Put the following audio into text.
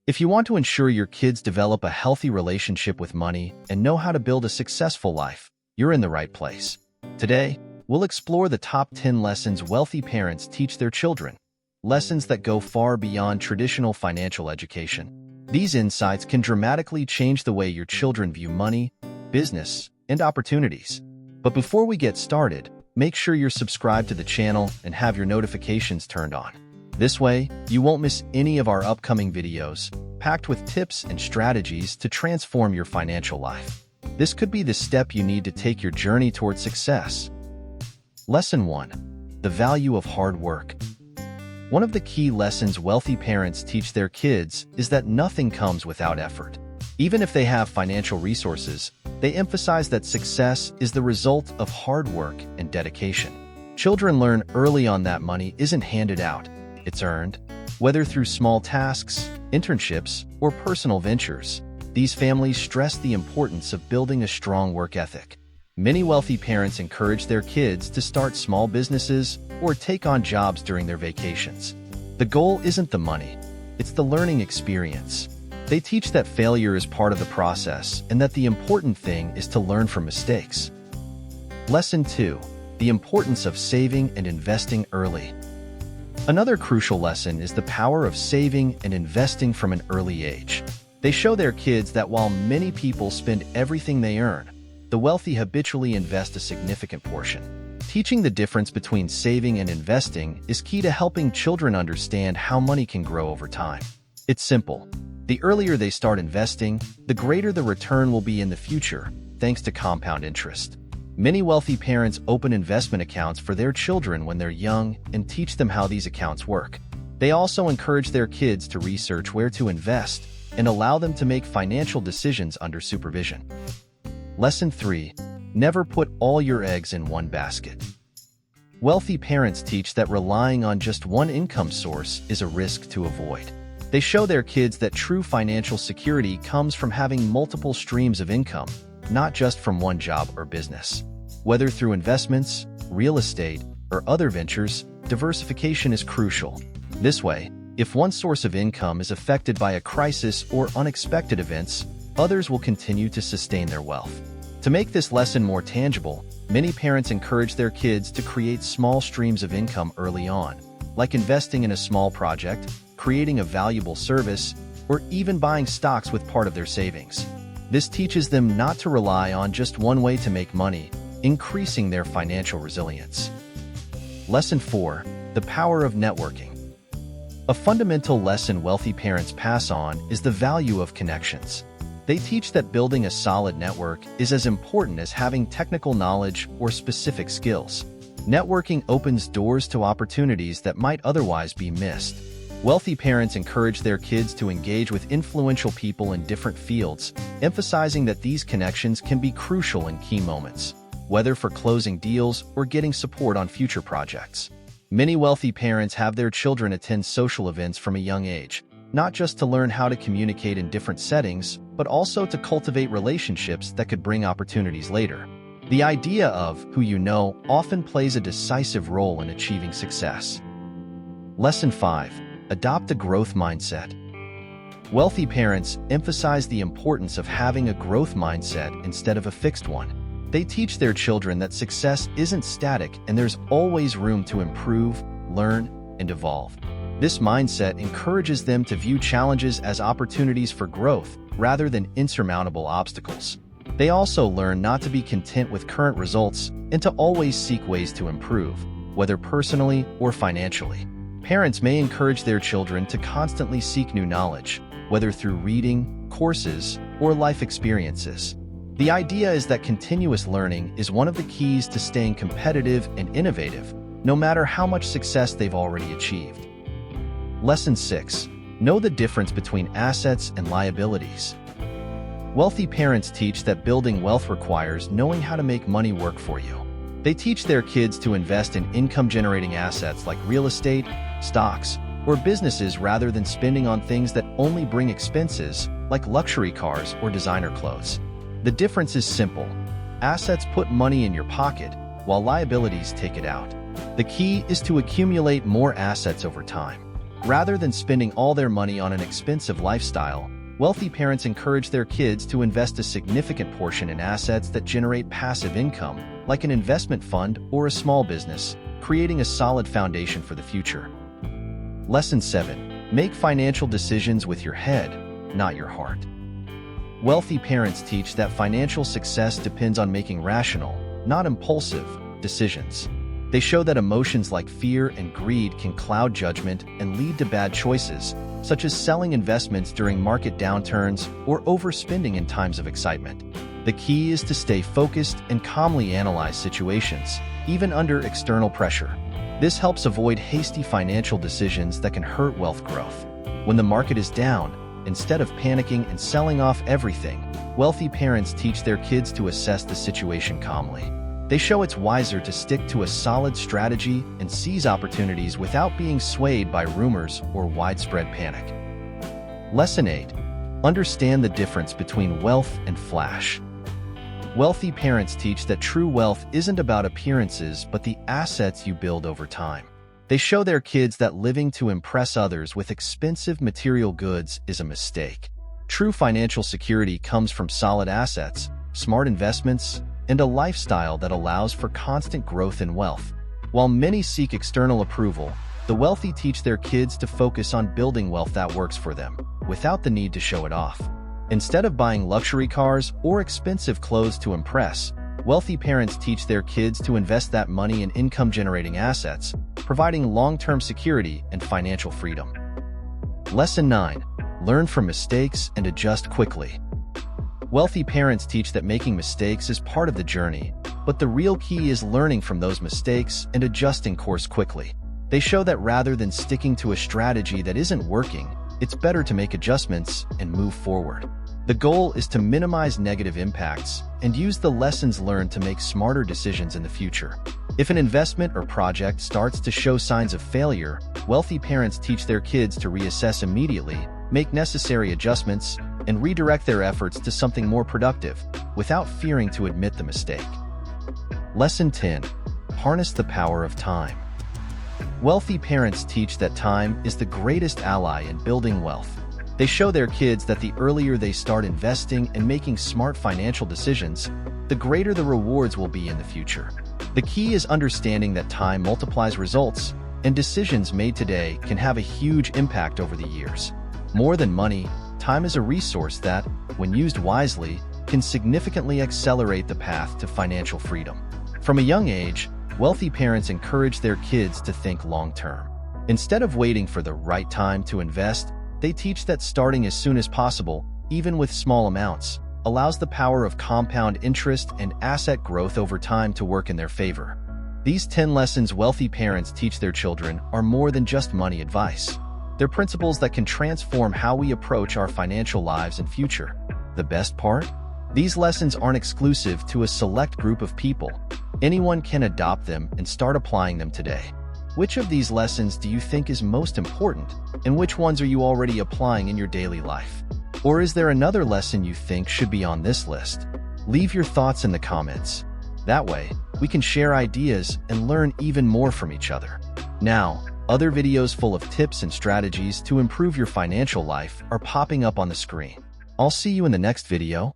If you want to ensure your kids develop a healthy relationship with money and know how to build a successful life, you're in the right place. Today, we'll explore the top 10 lessons wealthy parents teach their children, lessons that go far beyond traditional financial education. These insights can dramatically change the way your children view money, business, and opportunities. But before we get started, make sure you're subscribed to the channel and have your notifications turned on. This way, you won't miss any of our upcoming videos, packed with tips and strategies to transform your financial life. This could be the step you need to take your journey toward success. Lesson 1. The value of hard work. One of the key lessons wealthy parents teach their kids is that nothing comes without effort. Even if they have financial resources, they emphasize that success is the result of hard work and dedication. Children learn early on that money isn't handed out. It's earned, whether through small tasks, internships, or personal ventures. These families stress the importance of building a strong work ethic. Many wealthy parents encourage their kids to start small businesses or take on jobs during their vacations. The goal isn't the money, it's the learning experience. They teach that failure is part of the process and that the important thing is to learn from mistakes. Lesson 2. The importance of saving and investing early. Another crucial lesson is the power of saving and investing from an early age. They show their kids that while many people spend everything they earn, the wealthy habitually invest a significant portion. Teaching the difference between saving and investing is key to helping children understand how money can grow over time. It's simple. The earlier they start investing, the greater the return will be in the future, thanks to compound interest. Many wealthy parents open investment accounts for their children when they're young and teach them how these accounts work. They also encourage their kids to research where to invest and allow them to make financial decisions under supervision. Lesson 3. Never put all your eggs in one basket. Wealthy parents teach that relying on just one income source is a risk to avoid. They show their kids that true financial security comes from having multiple streams of income, not just from one job or business. Whether through investments, real estate, or other ventures, diversification is crucial. This way, if one source of income is affected by a crisis or unexpected events, others will continue to sustain their wealth. To make this lesson more tangible, many parents encourage their kids to create small streams of income early on, like investing in a small project, creating a valuable service, or even buying stocks with part of their savings. This teaches them not to rely on just one way to make money, increasing their financial resilience. Lesson 4. The power of networking. A fundamental lesson wealthy parents pass on is the value of connections. They teach that building a solid network is as important as having technical knowledge or specific skills. Networking opens doors to opportunities that might otherwise be missed. Wealthy parents encourage their kids to engage with influential people in different fields, emphasizing that these connections can be crucial in key moments, whether for closing deals or getting support on future projects. Many wealthy parents have their children attend social events from a young age, not just to learn how to communicate in different settings, but also to cultivate relationships that could bring opportunities later. The idea of who you know often plays a decisive role in achieving success. Lesson 5. Adopt a growth mindset. Wealthy parents emphasize the importance of having a growth mindset instead of a fixed one. They teach their children that success isn't static and there's always room to improve, learn, and evolve. This mindset encourages them to view challenges as opportunities for growth rather than insurmountable obstacles. They also learn not to be content with current results and to always seek ways to improve, whether personally or financially. Parents may encourage their children to constantly seek new knowledge, whether through reading, courses, or life experiences. The idea is that continuous learning is one of the keys to staying competitive and innovative, no matter how much success they've already achieved. Lesson 6. Know the difference between assets and liabilities. Wealthy parents teach that building wealth requires knowing how to make money work for you. They teach their kids to invest in income-generating assets like real estate, stocks, or businesses rather than spending on things that only bring expenses like luxury cars or designer clothes. The difference is simple. Assets put money in your pocket, while liabilities take it out. The key is to accumulate more assets over time. Rather than spending all their money on an expensive lifestyle, wealthy parents encourage their kids to invest a significant portion in assets that generate passive income, like an investment fund or a small business, creating a solid foundation for the future. Lesson 7. Make financial decisions with your head, not your heart. Wealthy parents teach that financial success depends on making rational, not impulsive, decisions. They show that emotions like fear and greed can cloud judgment and lead to bad choices, such as selling investments during market downturns or overspending in times of excitement. The key is to stay focused and calmly analyze situations, even under external pressure. This helps avoid hasty financial decisions that can hurt wealth growth. When the market is down, instead of panicking and selling off everything, wealthy parents teach their kids to assess the situation calmly. They show it's wiser to stick to a solid strategy and seize opportunities without being swayed by rumors or widespread panic. Lesson 8. Understand the difference between wealth and flash. Wealthy parents teach that true wealth isn't about appearances but the assets you build over time. They show their kids that living to impress others with expensive material goods is a mistake. True financial security comes from solid assets, smart investments, and a lifestyle that allows for constant growth in wealth. While many seek external approval, the wealthy teach their kids to focus on building wealth that works for them, without the need to show it off. Instead of buying luxury cars or expensive clothes to impress, wealthy parents teach their kids to invest that money in income-generating assets, providing long-term security and financial freedom. Lesson 9. Learn from mistakes and adjust quickly. Wealthy parents teach that making mistakes is part of the journey, but the real key is learning from those mistakes and adjusting course quickly. They show that rather than sticking to a strategy that isn't working, it's better to make adjustments and move forward. The goal is to minimize negative impacts and use the lessons learned to make smarter decisions in the future. If an investment or project starts to show signs of failure, wealthy parents teach their kids to reassess immediately, make necessary adjustments, and redirect their efforts to something more productive, without fearing to admit the mistake. Lesson 10. Harness the power of time. Wealthy parents teach that time is the greatest ally in building wealth. They show their kids that the earlier they start investing and making smart financial decisions, the greater the rewards will be in the future. The key is understanding that time multiplies results, and decisions made today can have a huge impact over the years. More than money, time is a resource that, when used wisely, can significantly accelerate the path to financial freedom. From a young age, wealthy parents encourage their kids to think long-term. Instead of waiting for the right time to invest, they teach that starting as soon as possible, even with small amounts, allows the power of compound interest and asset growth over time to work in their favor. These 10 lessons wealthy parents teach their children are more than just money advice. They're principles that can transform how we approach our financial lives and future. The best part? These lessons aren't exclusive to a select group of people. Anyone can adopt them and start applying them today. Which of these lessons do you think is most important, and which ones are you already applying in your daily life? Or is there another lesson you think should be on this list? Leave your thoughts in the comments. That way, we can share ideas and learn even more from each other. Now, other videos full of tips and strategies to improve your financial life are popping up on the screen. I'll see you in the next video.